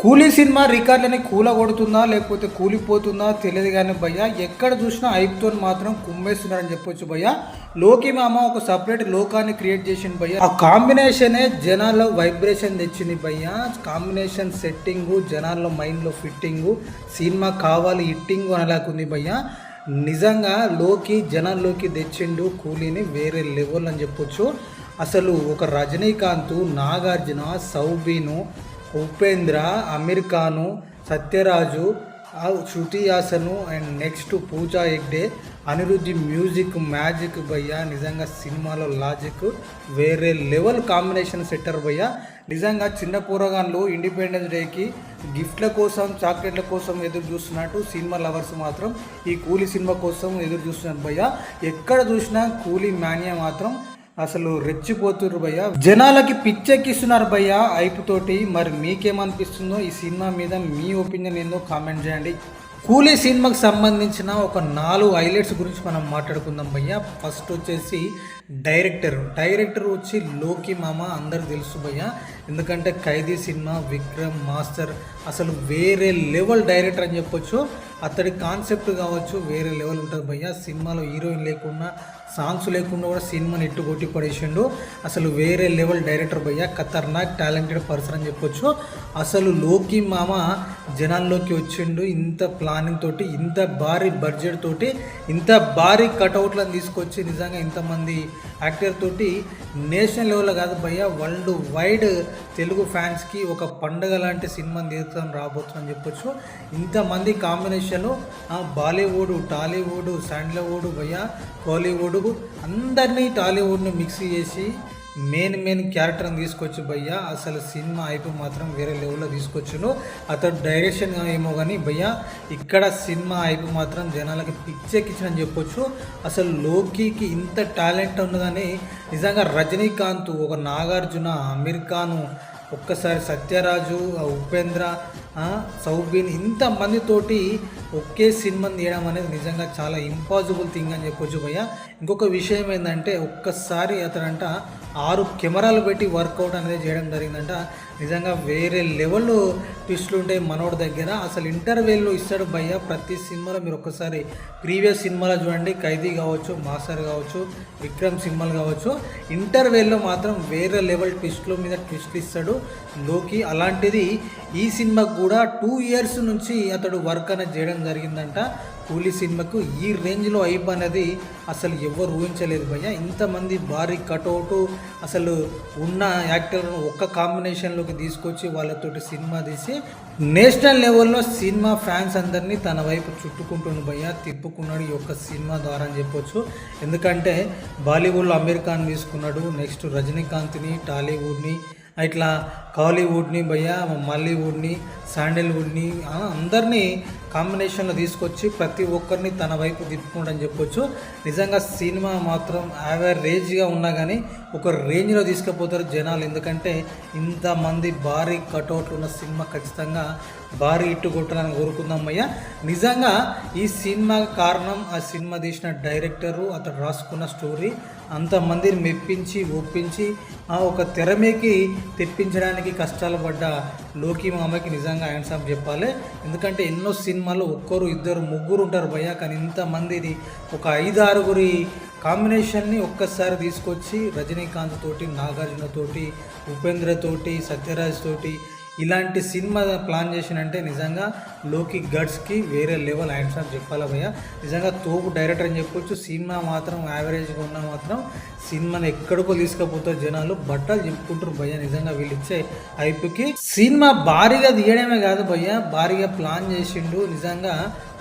కూలీ సినిమా రికార్డులని కూలగొడుతుందా లేకపోతే కూలిపోతుందా తెలియదు కానీ భయ్య ఎక్కడ చూసినా హైప్తో మాత్రం కుమ్మేస్తున్నారని చెప్పొచ్చు భయ్య. లోకి మామ ఒక సపరేట్ లోకాన్ని క్రియేట్ చేసింది భయ్య. ఆ కాంబినేషనే జనాల్లో వైబ్రేషన్ తెచ్చింది భయ్య. కాంబినేషన్ సెట్టింగు, జనాల్లో మైండ్లో ఫిట్టింగు, సినిమా కావాలి హిట్టింగు అనేలాగుంది భయ్య. నిజంగా లోకి జనాల్లోకి తెచ్చిండు కూలీని వేరే లెవెల్ అని చెప్పొచ్చు. అసలు ఒక రజనీకాంత్, నాగార్జున, సౌబీను, ఉపేంద్ర, అమీర్ ఖాను, సత్యరాజు, శృతి హాసన్ అండ్ నెక్స్ట్ పూజా హెగ్డే, అనిరుద్ధి మ్యూజిక్ మ్యాజిక్ భయ్య. నిజంగా సినిమాలో లాజిక్ వేరే లెవెల్ కాంబినేషన్ సెట్టర్ భయ్య. నిజంగా చిన్న పోరగాన్లు ఇండిపెండెన్స్ డేకి గిఫ్ట్ల కోసం చాక్లెట్ల కోసం ఎదురు చూస్తున్నట్టు సినిమా లవర్స్ మాత్రం ఈ కూలీ సినిమా కోసం ఎదురు చూస్తున్నారు భయ్య. ఎక్కడ చూసినా కూలీ మానియా మాత్రం అసలు రెచ్చిపోతున్నారు భయ్య. జనాలకి పిచ్చెక్కిస్తున్నారు భయ్య హైప్ తోటి. మరి మీకేమనిపిస్తుందో ఈ సినిమా మీద మీ ఒపీనియన్ ఏందో కామెంట్ చేయండి. కూలీ సినిమాకి సంబంధించిన ఒక 4 హైలైట్స్ గురించి మనం మాట్లాడుకుందాం భయ్య. ఫస్ట్ వచ్చేసి డైరెక్టర్ వచ్చి లోకి మామ అందరికి తెలుసు భయ్య. ఎందుకంటే ఖైదీ సినిమా, విక్రమ్, మాస్టర్ అసలు వేరే లెవెల్ డైరెక్టర్ అని చెప్పొచ్చు. అతడి కాన్సెప్ట్ కావచ్చు వేరే లెవెల్ ఉంటుంది భయ్య. సినిమాలో హీరోయిన్ లేకుండా, సాంగ్స్ లేకుండా కూడా సినిమాని ఎట్టు కొట్టి పడేసిండు. అసలు వేరే లెవెల్ డైరెక్టర్ భయ్య. ఖతర్నాక్ టాలెంటెడ్ పర్సన్ అని చెప్పొచ్చు. అసలు లోకి మామ జనాల్లోకి వచ్చిండు ఇంత ప్లానింగ్ తోటి, ఇంత భారీ బడ్జెట్ తోటి, ఇంత భారీ కటౌట్లను తీసుకొచ్చి నిజంగా ఇంతమంది యాక్టర్ తోటి నేషనల్ లెవెల్లో కాదు భయ్య, వరల్డ్ వైడ్ తెలుగు ఫ్యాన్స్కి ఒక పండుగ లాంటి సినిమాని తీర్థం రాబోతుందని చెప్పొచ్చు. ఇంతమంది కాంబినేషన్లు బాలీవుడ్, టాలీవుడ్, శాండల్వుడ్ భయ్య, కోలీవుడ్ అందరినీ టాలీవుడ్ని మిక్స్ చేసి మెయిన్ క్యారెక్టర్ని తీసుకొచ్చి భయ్య. అసలు సినిమా అయిపో మాత్రం వేరే లెవెల్లో తీసుకొచ్చును. అతడు డైరెక్షన్ ఏమో కానీ భయ్య ఇక్కడ సినిమా అయిపో మాత్రం జనాలకి పిచ్చెక్కించని చెప్పొచ్చు. అసలు లోకీకి ఇంత టాలెంట్ ఉన్నదని నిజంగా రజనీకాంత్, ఒక నాగార్జున, అమీర్ ఖాను, ఒక్కసారి సత్యరాజు, ఉపేంద్ర, సౌబీన్ ఇంతమందితోటి ఒకే సినిమాని తీయడం అనేది నిజంగా చాలా ఇంపాసిబుల్ థింగ్ అని చెప్పొచ్చు భయ్య. ఇంకొక విషయం ఏంటంటే ఒక్కసారి అతడంట 6 కెమెరాలు పెట్టి వర్కౌట్ అనేది చేయడం జరిగిందంట. నిజంగా వేరే లెవెల్లో ట్విస్టులు ఉంటాయి మనోడి దగ్గర. అసలు ఇంటర్వెల్లో ఇస్తాడు భయ్య ప్రతి సినిమాలో. మీరు ఒక్కసారి ప్రీవియస్ సినిమాలో చూడండి, ఖైదీ కావచ్చు, మాస్టర్ కావచ్చు, విక్రమ్ సినిమాలు కావచ్చు, ఇంటర్వెల్లో మాత్రం వేరే లెవెల్ ట్విస్టుల మీద ట్విస్ట్లు ఇస్తాడు లోకి. అలాంటిది ఈ సినిమాకు కూడా 2 ఇయర్స్ నుంచి అతడు వర్క్ అనేది చేయడం జరిగిందంట. కూలీ సినిమాకు ఈ రేంజ్లో హైప్ అనేది అసలు ఎవరు ఊహించలేదు భయ్య. ఇంతమంది భారీ కటౌటు అసలు ఉన్న యాక్టర్లను ఒక్క కాంబినేషన్లోకి తీసుకొచ్చి వాళ్ళతోటి సినిమా తీసి నేషనల్ లెవెల్లో సినిమా ఫ్యాన్స్ అందరినీ తన వైపు చుట్టుకుంటున్న భయ్య, తిప్పుకున్నాడు ఈ యొక్క సినిమా ద్వారా అని చెప్పొచ్చు. ఎందుకంటే బాలీవుడ్లో అమీర్ ఖాన్ తీసుకున్నాడు, నెక్స్ట్ రజనీకాంత్ని, టాలీవుడ్ని, ఇట్లా కాలీవుడ్ని భయ్య, మల్లీవుడ్ని, శాండల్వుడ్ని అందరినీ కాంబినేషన్లో తీసుకొచ్చి ప్రతి ఒక్కరిని తన వైపు తిప్పుకుంటని చెప్పొచ్చు. నిజంగా సినిమా మాత్రం యావరేజ్గా ఉన్నా కానీ ఒక రేంజ్లో తీసుకుపోతారు జనాలు. ఎందుకంటే ఇంతమంది భారీ కటౌట్లు ఉన్న సినిమా ఖచ్చితంగా భారీ ఇట్టు కొట్టాలని కోరుకుందాం అయ్యా. నిజంగా ఈ సినిమా కారణం ఆ సినిమా తీసిన డైరెక్టరు, అతడు రాసుకున్న స్టోరీ అంతమందిని మెప్పించి ఒప్పించి ఒక తెరమేకి తెప్పించడానికి కష్టాలు పడ్డ లోకి మామకి నిజంగా హ్యాండ్స్ ఆఫ్ చెప్పాలి. ఎందుకంటే ఎన్నో సినిమాలు ఒక్కరు, ఇద్దరు, ముగ్గురు ఉంటారు భయ్య, కానీ ఇంతమందిని ఒక 5-6 కాంబినేషన్ని ఒక్కసారి తీసుకొచ్చి రజనీకాంత్ తోటి, నాగార్జున తోటి, ఉపేంద్ర తోటి, సత్యరాజ్ తోటి ఇలాంటి సినిమా ప్లాన్ చేసినంటే నిజంగా లోకి గడ్స్కి వేరే లెవెల్ హ్యాండ్స్ ఆఫ్ చెప్పాలి భయ్య. నిజంగా తోపు డైరెక్టర్ అని చెప్పొచ్చు. సినిమా మాత్రం యావరేజ్గా ఉన్నా మాత్రం సినిమాని ఎక్కడికో తీసుకుపోతారు జనాలు, బట్టలు చెప్పుకుంటారు భయ్య. నిజంగా వీళ్ళు ఇచ్చే హైప్కి సినిమా భారీగా తీయడమే కాదు భయ్య, భారీగా ప్లాన్ చేసిండు. నిజంగా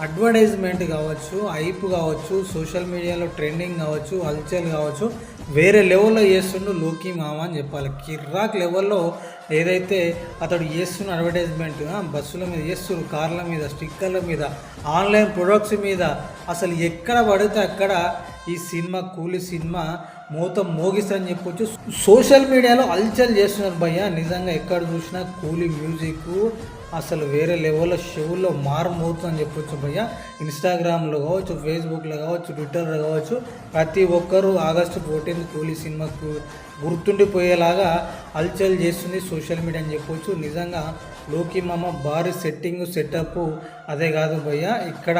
అడ్వర్టైజ్మెంట్ కావచ్చు, హైప్ కావచ్చు, సోషల్ మీడియాలో ట్రెండింగ్ కావచ్చు, హల్చల్ కావచ్చు, వేరే లెవెల్లో చేస్తుండు లోకి మామ అని చెప్పాలి. కిర్రాక్ లెవెల్లో ఏదైతే అతడు చేస్తున్న అడ్వర్టైజ్మెంట్ బస్సుల మీద చేస్తున్నారు, కార్ల మీద, స్టిక్కర్ల మీద, ఆన్లైన్ ప్రొడక్ట్స్ మీద అసలు ఎక్కడ పడితే అక్కడ ఈ సినిమా కూలీ సినిమా మోగిస్తారని చెప్పొచ్చు. సోషల్ మీడియాలో హల్చల్ చేస్తున్నారు భయ్య. నిజంగా ఎక్కడ చూసినా కూలీ మ్యూజిక్ అసలు వేరే లెవెల్లో షోలో మారుమోతుందని చెప్పొచ్చు భయ్య. ఇన్స్టాగ్రామ్లో కావచ్చు, ఫేస్బుక్లో కావచ్చు, ట్విట్టర్లో కావచ్చు, ప్రతి ఒక్కరూ ఆగస్టు 14 కూలీ సినిమాకు గుర్తుండిపోయేలాగా హల్చల్ చేస్తుంది సోషల్ మీడియా అని చెప్పొచ్చు. నిజంగా లోకి మామ భారీ సెటప్ అదే కాదు భయ్య, ఇక్కడ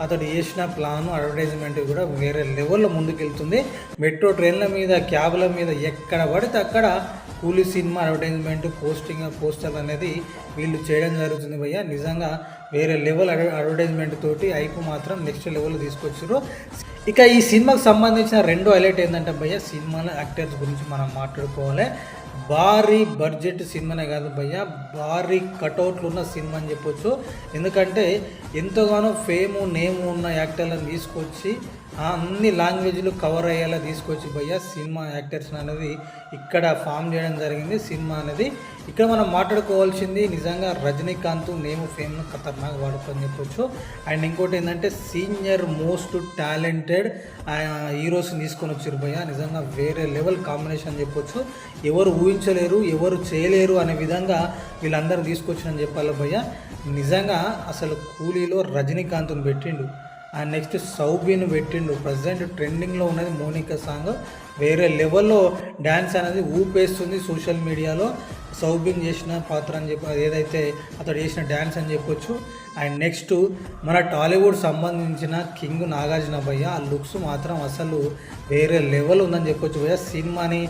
అతడు చేసిన ప్లాను అడ్వర్టైజ్మెంట్ కూడా వేరే లెవెల్లో ముందుకెళ్తుంది. మెట్రో ట్రైన్ల మీద, క్యాబ్ల మీద ఎక్కడ పడితే అక్కడ కూలీ సినిమా అడ్వర్టైజ్మెంట్, పోస్టర్ అనేది వీళ్ళు చేయడం జరుగుతుంది భయ్య. నిజంగా వేరే లెవెల్ అడ్వర్టైజ్మెంట్ తోటి ఐపు మాత్రం నెక్స్ట్ లెవెల్లో తీసుకొచ్చారు. ఇక ఈ సినిమాకి సంబంధించిన రెండో హైలైట్ ఏంటంటే భయ్య, సినిమాలో యాక్టర్స్ గురించి మనం మాట్లాడుకోవాలి. భారీ బడ్జెట్ సినిమానే కాదు భయ్య, భారీ కటౌట్లు ఉన్న సినిమా అని చెప్పొచ్చు. ఎందుకంటే ఎంతోగానో నేము ఉన్న యాక్టర్లను తీసుకొచ్చి అన్ని లాంగ్వేజ్లు కవర్ అయ్యేలా తీసుకొచ్చి భయ్య సినిమా యాక్టర్స్ అనేది ఇక్కడ ఫామ్ చేయడం జరిగింది. సినిమా అనేది ఇక్కడ మనం మాట్లాడుకోవాల్సింది నిజంగా రజనీకాంత్ ఫేమ్ను ఖతర్నాక్ వాడుకొని చెప్పొచ్చు. అండ్ ఇంకోటి ఏంటంటే సీనియర్ మోస్ట్ టాలెంటెడ్ హీరోస్ తీసుకొని వచ్చారు భయ్య. నిజంగా వేరే లెవెల్ కాంబినేషన్ చెప్పొచ్చు. ఎవరు ఊహించలేరు, ఎవరు చేయలేరు అనే విధంగా వీళ్ళందరూ తీసుకొచ్చారని చెప్పాలి భయ్య. నిజంగా అసలు కూలీలో రజనీకాంత్ను పెట్టిండు, అండ్ నెక్స్ట్ సౌబీను పెట్టిండు. ప్రజెంట్ ట్రెండింగ్లో ఉన్నది మోనికా సాంగ్. వేరే లెవెల్లో డ్యాన్స్ అనేది ఊపేస్తుంది సోషల్ మీడియాలో. సౌబీన్ చేసిన పాత్ర అని చెప్పి ఏదైతే అతడు చేసిన డ్యాన్స్ అని చెప్పొచ్చు. అండ్ నెక్స్ట్ మన టాలీవుడ్ సంబంధించిన కింగ్ నాగార్జున భయ్య, ఆ లుక్స్ మాత్రం అసలు వేరే లెవెల్ ఉందని చెప్పొచ్చు భయ్య. సినిమాని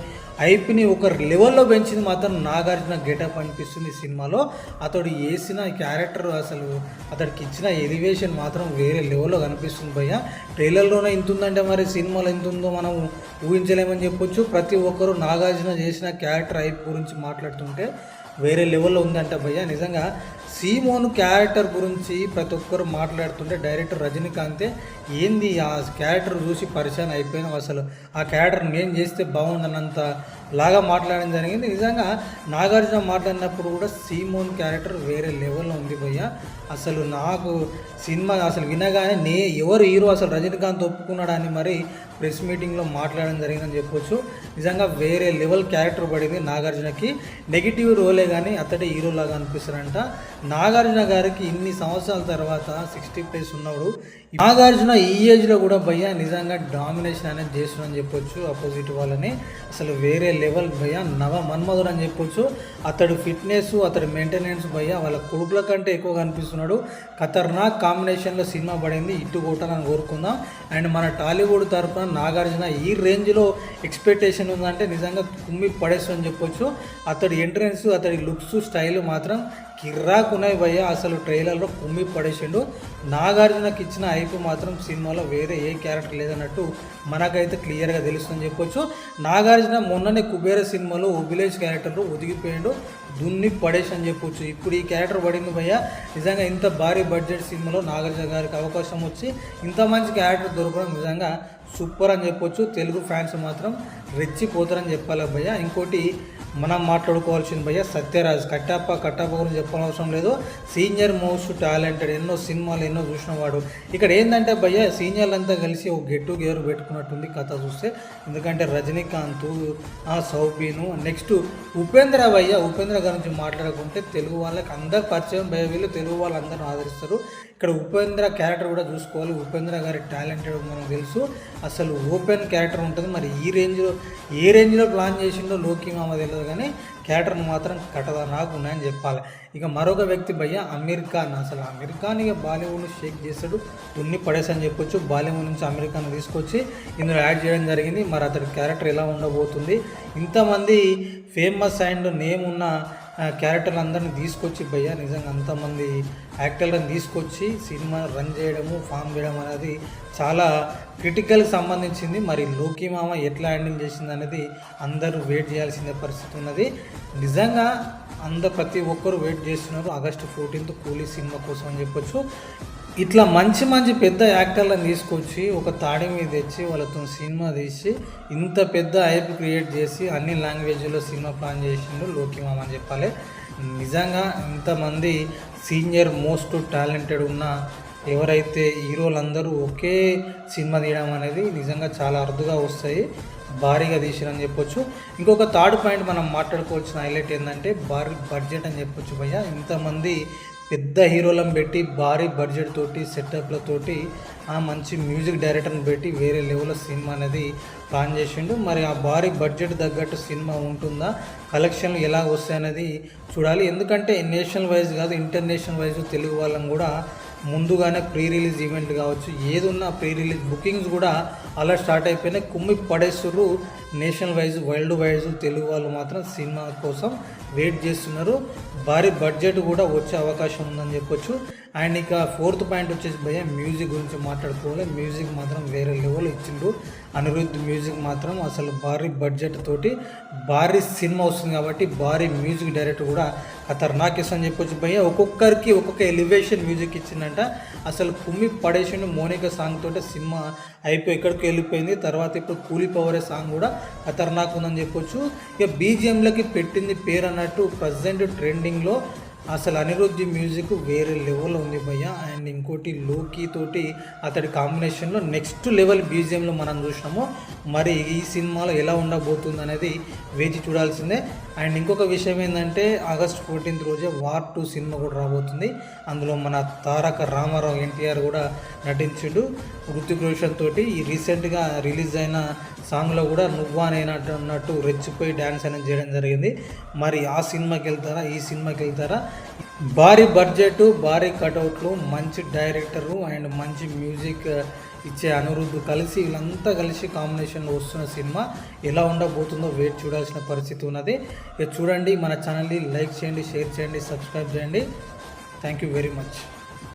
ఐపీని ఒక లెవెల్లో పెంచింది మాత్రం నాగార్జున గెటప్ అనిపిస్తుంది సినిమాలో. అతడు వేసిన క్యారెక్టర్, అసలు అతడికి ఇచ్చిన ఎలివేషన్ మాత్రం వేరే లెవెల్లో కనిపిస్తుంది భయ్య. ట్రైలర్లోనే ఇంత ఉందంటే మరి సినిమాలో ఎంత ఉందో మనం ఊహించలేమని చెప్పొచ్చు. ప్రతి ఒక్కరూ నాగార్జున చేసిన క్యారెక్టర్ ఐపీ గురించి మాట్లాడుతుంటే వేరే లెవెల్లో ఉందంట భయ్య. నిజంగా సీమోను క్యారెక్టర్ గురించి ప్రతి ఒక్కరు మాట్లాడుతుంటే డైరెక్టర్ రజనీకాంతే ఏంది ఆ క్యారెక్టర్ చూసి పరిచయం అయిపోయినాం, అసలు ఆ క్యారెక్టర్ నేను చేస్తే బాగుందన్నంత లాగా మాట్లాడడం జరిగింది. నిజంగా నాగార్జున మాట్లాడినప్పుడు కూడా సీమోన్ క్యారెక్టర్ వేరే లెవెల్లో ఉంది భయ్య. అసలు నాకు సినిమా అసలు వినగానే ఎవరు హీరో అసలు రజనీకాంత్ ఒప్పుకున్నాడని మరి ప్రెస్ మీటింగ్లో మాట్లాడడం జరిగిందని చెప్పొచ్చు. నిజంగా వేరే లెవెల్ క్యారెక్టర్ పడింది నాగార్జునకి. నెగిటివ్ రోలే కానీ అతడే హీరోలాగా అనిపిస్తారంట. నాగార్జున గారికి ఇన్ని సంవత్సరాల తర్వాత 60+ ఉన్నాడు. నాగార్జున ఈ ఏజ్లో కూడా భయ్య నిజంగా డామినేషన్ అనేది చేస్తున్నాడని చెప్పొచ్చు అపోజిట్ వాళ్ళని. అసలు వేరే లెవెల్ భయ్య, నవ మన్మధుడు అని చెప్పొచ్చు. అతడు ఫిట్నెస్, అతడి మెయింటెనెన్స్ భయ్య వాళ్ళ కొడుకుల కంటే ఎక్కువగా అనిపిస్తున్నాడు. ఖతర్నాక్ కాంబినేషన్లో సినిమా పడింది, ఇటు కొట్టాలని కోరుకుందాం. అండ్ మన టాలీవుడ్ తరఫున నాగార్జున ఈ రేంజ్లో ఎక్స్పెక్టేషన్ ఉందంటే నిజంగా కుమ్మి పడేస్తుందని చెప్పొచ్చు. అతడి ఎంట్రెన్స్, అతడి లుక్స్, స్టైల్ మాత్రం కిర్రాకున్నాయి భయ్య. అసలు ట్రైలర్లో కుమ్మి పడేసిండు. నాగార్జునకి ఇచ్చిన ఐపు మాత్రం సినిమాలో వేరే ఏ క్యారెక్టర్ లేదన్నట్టు మనకైతే క్లియర్గా తెలుస్తుందని చెప్పొచ్చు. నాగార్జున మొన్ననే కుబేర సినిమాలో విలేజ్ క్యారెక్టర్లో ఒదిగిపోయాడు, దున్ని పడేసి అని చెప్పొచ్చు. ఇప్పుడు ఈ క్యారెక్టర్ పడింది భయ్య. నిజంగా ఇంత భారీ బడ్జెట్ సినిమాలో నాగార్జున గారికి అవకాశం వచ్చి ఇంత మంచి క్యారెక్టర్ దొరకడం నిజంగా సూపర్ అని చెప్పొచ్చు. తెలుగు ఫ్యాన్స్ మాత్రం రెచ్చిపోతారని చెప్పాలి భయ్య. ఇంకోటి మనం మాట్లాడుకోవాల్సింది భయ్య సత్యరాజ్. కట్టప్ప గురించి చెప్పనవసరం లేదు. సీనియర్ మోస్ట్ టాలెంటెడ్, ఎన్నో సినిమాలు ఎన్నో చూసిన వాడు. ఇక్కడ ఏంటంటే భయ్య సీనియర్లంతా కలిసి ఒక గెట్ టుగెదర్ పెట్టుకున్నట్టుంది కథ చూస్తే. ఎందుకంటే రజనీకాంత్, సౌబీను, నెక్స్ట్ ఉపేంద్ర భయ్య. ఉపేంద్ర గురించి మాట్లాడుకుంటే తెలుగు వాళ్ళకి అందరు పరిచయం భయ్య. వీళ్ళు తెలుగు వాళ్ళు అందరూ ఆదరిస్తారు. ఇక్కడ ఉపేంద్ర క్యారెక్టర్ కూడా చూసుకోవాలి. ఉపేంద్ర గారి టాలెంటెడ్ మనకు తెలుసు. అసలు ఓపెన్ క్యారెక్టర్ ఉంటుంది. మరి ఏ రేంజ్లో ప్లాన్ చేసిండో లోకి మామ తెలియదు, కానీ క్యారెక్టర్ని మాత్రం నాకు ఉన్నాయని చెప్పాలి. ఇక మరొక వ్యక్తి భయ్య అమీర్ ఖాన్. అసలు అమీర్ ఖాన్ ఇక బాలీవుడ్ను షేక్ చేస్తాడు, దున్ని పడేసని చెప్పొచ్చు. బాలీవుడ్ నుంచి అమీర్ ఖాన్ తీసుకొచ్చి ఇందులో యాడ్ చేయడం జరిగింది. మరి అతడి క్యారెక్టర్ ఎలా ఉండబోతుంది? ఇంతమంది ఫేమస్ అండ్ నేమ్ ఉన్న క్యారెక్టర్లు అందరిని తీసుకొచ్చి భయ్య నిజంగా అంతమంది యాక్టర్లను తీసుకొచ్చి సినిమా రన్ చేయడము, ఫామ్ చేయడం అనేది చాలా క్రిటికల్కి సంబంధించింది. మరి లోకి మామ ఎట్లా హ్యాండిల్ చేసింది అనేది అందరూ వెయిట్ చేయాల్సిన పరిస్థితి ఉన్నది. నిజంగా ప్రతి ఒక్కరు వెయిట్ చేస్తున్నారు ఆగస్టు 14 కూలీ సినిమా కోసం అని చెప్పొచ్చు. ఇట్లా మంచి పెద్ద యాక్టర్లను తీసుకొచ్చి ఒక తాడి మీద తెచ్చి వాళ్ళతో సినిమా తీసి ఇంత పెద్ద హైప్ క్రియేట్ చేసి అన్ని లాంగ్వేజ్లో సినిమా ప్లాన్ చేసిండు లోకి మామ అని చెప్పాలి. నిజంగా ఇంతమంది సీనియర్ మోస్ట్ టాలెంటెడ్ ఉన్న ఎవరైతే హీరోలందరూ ఒకే సినిమా తీయడం అనేది నిజంగా చాలా అరుదుగా వస్తాయి. భారీగా తీసిరని చెప్పొచ్చు. ఇంకొక థర్డ్ పాయింట్ మనం మాట్లాడుకోవాల్సిన హైలైట్ ఏంటంటే భారీ బడ్జెట్ అని చెప్పొచ్చు భయ్య. ఇంతమంది పెద్ద హీరోలను పెట్టి భారీ బడ్జెట్ తోటి సెటప్లతోటి మంచి మ్యూజిక్ డైరెక్టర్ని పెట్టి వేరే లెవెల్లో సినిమా అనేది ప్లాన్ చేసిండు. మరి ఆ భారీ బడ్జెట్ తగ్గట్టు సినిమా ఉంటుందా, కలెక్షన్లు ఎలా వస్తాయనేది చూడాలి. ఎందుకంటే నేషనల్ వైజ్ కాదు, ఇంటర్నేషనల్ వైజ్ తెలుగు వాళ్ళని కూడా ముందుగానే ప్రీ రిలీజ్ ఈవెంట్ కావచ్చు, ఏది ఉన్నా ప్రీ రిలీజ్ బుకింగ్స్ కూడా అలా స్టార్ట్ అయిపోయినాయి. కుమ్మి పడేస్తున్నారు. National wise world wise Telugu వాళ్ళు మాత్రం సినిమా కోసం వెయిట్ చేస్తున్నారు. భారీ బడ్జెట్ కూడా వచ్చే అవకాశం ఉందని చెప్పొచ్చు. అండ్ ఇక ఫోర్త్ పాయింట్ వచ్చేసి భయ్య మ్యూజిక్ గురించి మాట్లాడుకోవాలి. మ్యూజిక్ మాత్రం వేరే లెవెల్ ఇచ్చిండు అనిరుద్ధ్. మ్యూజిక్ మాత్రం అసలు భారీ బడ్జెట్ తోటి భారీ సినిమా వస్తుంది కాబట్టి భారీ మ్యూజిక్ డైరెక్టర్ కూడా ఖతర్నాక్ ఇస్తా అని చెప్పొచ్చు భయ్య. ఒక్కొక్కరికి ఒక్కొక్క ఎలివేషన్ మ్యూజిక్ ఇచ్చిందంట. అసలు కుమ్మి పడేసిండు. మోనికా సాంగ్ తోటి సినిమా అయిపోయి ఎక్కడికి వెళ్ళిపోయింది. తర్వాత ఇప్పుడు కూలీ పవరే సాంగ్ కూడా ఖతర్నాక్ ఉందని చెప్పొచ్చు. ఇక బీజిఎంలకి పెట్టింది పేరు అన్నట్టు ప్రజెంట్ ట్రెండింగ్లో అసలు అనిరుద్ధ్ మ్యూజిక్ వేరే లెవెల్లో ఉంది భయ్య. అండ్ ఇంకోటి లోకీ తోటి అతడి కాంబినేషన్లో నెక్స్ట్ లెవెల్ బీజిఎంలో మనం చూసినాము. మరి ఈ సినిమాలో ఎలా ఉండబోతుంది అనేది వేచి చూడాల్సిందే. అండ్ ఇంకొక విషయం ఏంటంటే ఆగస్ట్ 14 రోజే వార్ 2 సినిమా కూడా రాబోతుంది. అందులో మన తారక రామారావు ఎన్టీఆర్ కూడా నటించుడు. హృతిక్ రోషన్ తోటి ఈ రీసెంట్గా రిలీజ్ అయిన సాంగ్లో కూడా నువ్వా నేనట్టు అన్నట్టు రెచ్చిపోయి డ్యాన్స్ అనేది చేయడం జరిగింది. మరి ఆ సినిమాకి వెళ్తారా, ఈ సినిమాకి వెళ్తారా? భారీ బడ్జెట్, భారీ కటౌట్లు, మంచి డైరెక్టరు అండ్ మంచి మ్యూజిక్ ఇచ్చే అనిరుద్ధ్ కలిసి వీళ్ళంతా కలిసి కాంబినేషన్లో వస్తున్న సినిమా ఎలా ఉండబోతుందో వెయిట్ చూడాల్సిన పరిస్థితి ఉన్నది. ఇక చూడండి, మన ఛానల్ని లైక్ చేయండి, షేర్ చేయండి, సబ్స్క్రైబ్ చేయండి. Thank you very much.